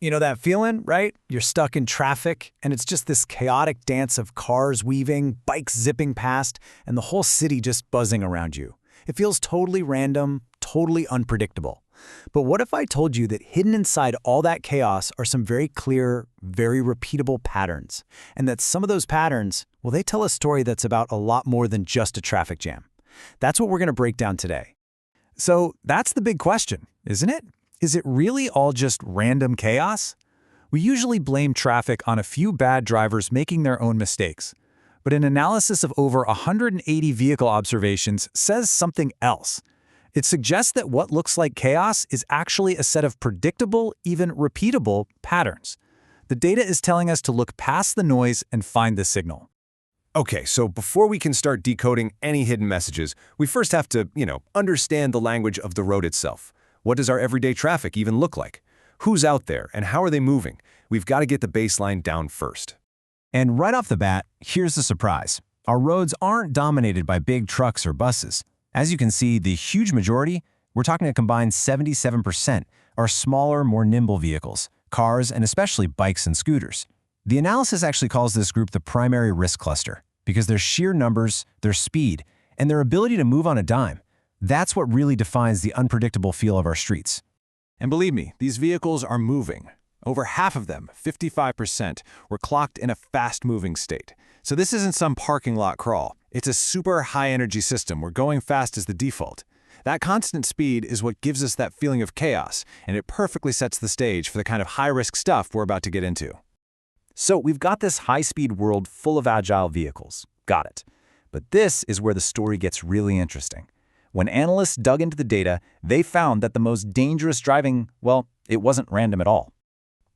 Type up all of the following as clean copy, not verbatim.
You know that feeling, right? You're stuck in traffic, and it's just this chaotic dance of cars weaving, bikes zipping past, and the whole city just buzzing around you. It feels totally random, totally unpredictable. But what if I told you that hidden inside all that chaos are some very clear, very repeatable patterns, and that some of those patterns, well, they tell a story that's about a lot more than just a traffic jam? That's what we're going to break down today. So that's the big question, isn't it? Is it really all just random chaos? We usually blame traffic on a few bad drivers making their own mistakes. But an analysis of over 180 vehicle observations says something else. It suggests that what looks like chaos is actually a set of predictable, even repeatable patterns. The data is telling us to look past the noise and find the signal. Okay, so before we can start decoding any hidden messages, we first have to, understand the language of the road itself. What does our everyday traffic even look like? Who's out there and how are they moving? We've got to get the baseline down first. And right off the bat, here's the surprise. Our roads aren't dominated by big trucks or buses. As you can see, the huge majority, we're talking a combined 77%, are smaller, more nimble vehicles, cars, and especially bikes and scooters. The analysis actually calls this group the primary risk cluster because their sheer numbers, their speed, and their ability to move on a dime, that's what really defines the unpredictable feel of our streets. And believe me, these vehicles are moving. Over half of them, 55%, were clocked in a fast-moving state. So this isn't some parking lot crawl. It's a super high-energy system where going fast is the default. That constant speed is what gives us that feeling of chaos, and it perfectly sets the stage for the kind of high-risk stuff we're about to get into. So we've got this high-speed world full of agile vehicles. Got it. But this is where the story gets really interesting. When analysts dug into the data, they found that the most dangerous driving, well, it wasn't random at all.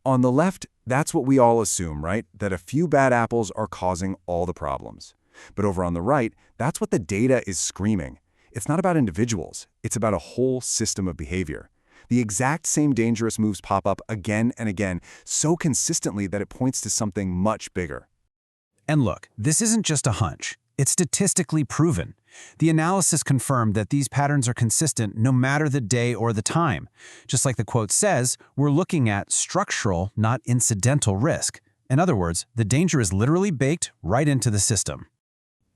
On the left, that's what we all assume, right? That a few bad apples are causing all the problems. But over on the right, that's what the data is screaming. It's not about individuals. It's about a whole system of behavior. The exact same dangerous moves pop up again and again, so consistently that it points to something much bigger. And look, this isn't just a hunch. It's statistically proven. The analysis confirmed that these patterns are consistent no matter the day or the time. Just like the quote says, we're looking at structural, not incidental risk. In other words, the danger is literally baked right into the system.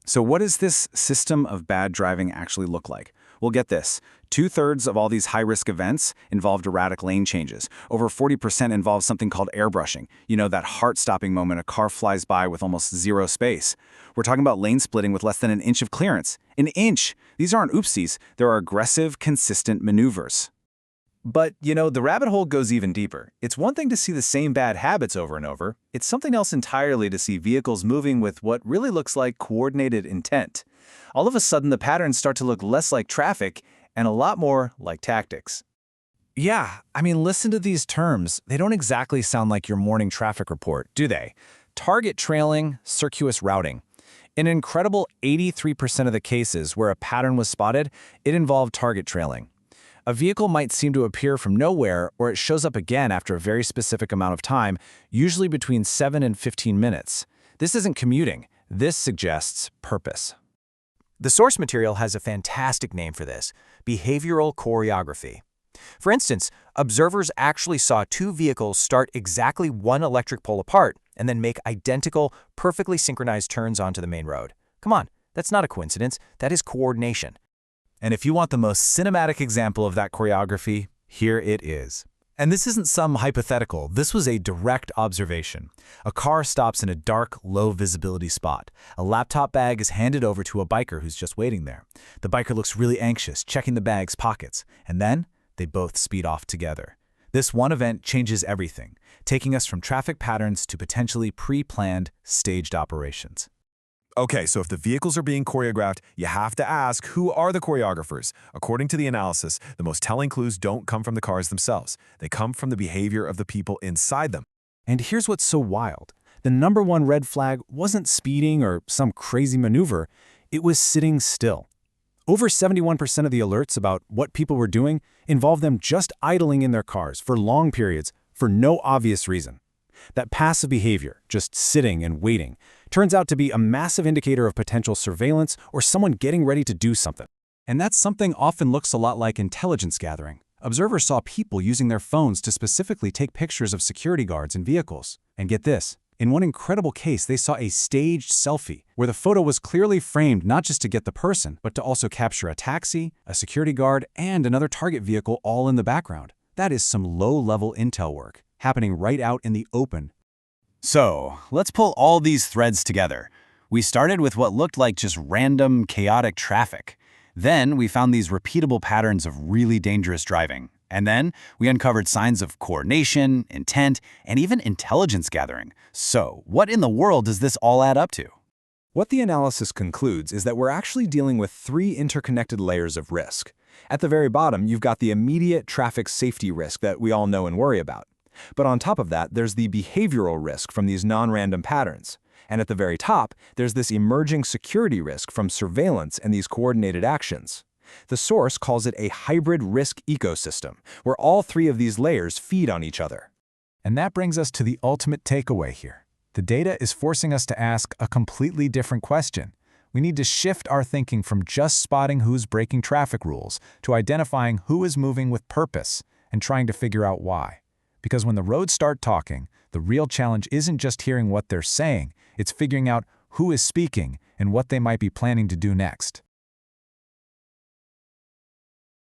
So what does this system of bad driving actually look like? Well, get this. 2/3 of all these high-risk events involved erratic lane changes. Over 40% involve something called airbrushing. You know, that heart-stopping moment a car flies by with almost zero space. We're talking about lane splitting with less than an inch of clearance. An inch! These aren't oopsies. There are aggressive, consistent maneuvers. But, the rabbit hole goes even deeper. It's one thing to see the same bad habits over and over. It's something else entirely to see vehicles moving with what really looks like coordinated intent. All of a sudden, the patterns start to look less like traffic and a lot more like tactics. Yeah, listen to these terms. They don't exactly sound like your morning traffic report, do they? Target trailing, circuitous routing. In an incredible 83% of the cases where a pattern was spotted, it involved target trailing. A vehicle might seem to appear from nowhere, or it shows up again after a very specific amount of time, usually between 7 and 15 minutes. This isn't commuting. This suggests purpose. The source material has a fantastic name for this: behavioral choreography. For instance, observers actually saw two vehicles start exactly one electric pole apart and then make identical, perfectly synchronized turns onto the main road. Come on, that's not a coincidence. That is coordination. And if you want the most cinematic example of that choreography, here it is. And this isn't some hypothetical. This was a direct observation. A car stops in a dark, low-visibility spot. A laptop bag is handed over to a biker who's just waiting there. The biker looks really anxious, checking the bag's pockets. And then they both speed off together. This one event changes everything, taking us from traffic patterns to potentially pre-planned, staged operations. Okay, so if the vehicles are being choreographed, you have to ask, who are the choreographers? According to the analysis, the most telling clues don't come from the cars themselves. They come from the behavior of the people inside them. And here's what's so wild. The number one red flag wasn't speeding or some crazy maneuver. It was sitting still. Over 71% of the alerts about what people were doing involved them just idling in their cars for long periods for no obvious reason. That passive behavior, just sitting and waiting, turns out to be a massive indicator of potential surveillance or someone getting ready to do something. And that something often looks a lot like intelligence gathering, Observers saw people using their phones to specifically take pictures of security guards and vehicles. And get this, in one incredible case, they saw a staged selfie where the photo was clearly framed not just to get the person, but to also capture a taxi, a security guard, and another target vehicle all in the background. That is some low-level intel work, happening right out in the open. So, let's pull all these threads together. We started with what looked like just random, chaotic traffic. Then we found these repeatable patterns of really dangerous driving. And then we uncovered signs of coordination, intent, and even intelligence gathering. So, what in the world does this all add up to? What the analysis concludes is that we're actually dealing with three interconnected layers of risk. At the very bottom, you've got the immediate traffic safety risk that we all know and worry about. But on top of that, there's the behavioral risk from these non-random patterns. And at the very top, there's this emerging security risk from surveillance and these coordinated actions. The source calls it a hybrid risk ecosystem, where all three of these layers feed on each other. And that brings us to the ultimate takeaway here. The data is forcing us to ask a completely different question. We need to shift our thinking from just spotting who's breaking traffic rules to identifying who is moving with purpose and trying to figure out why. Because when the roads start talking, the real challenge isn't just hearing what they're saying, it's figuring out who is speaking and what they might be planning to do next.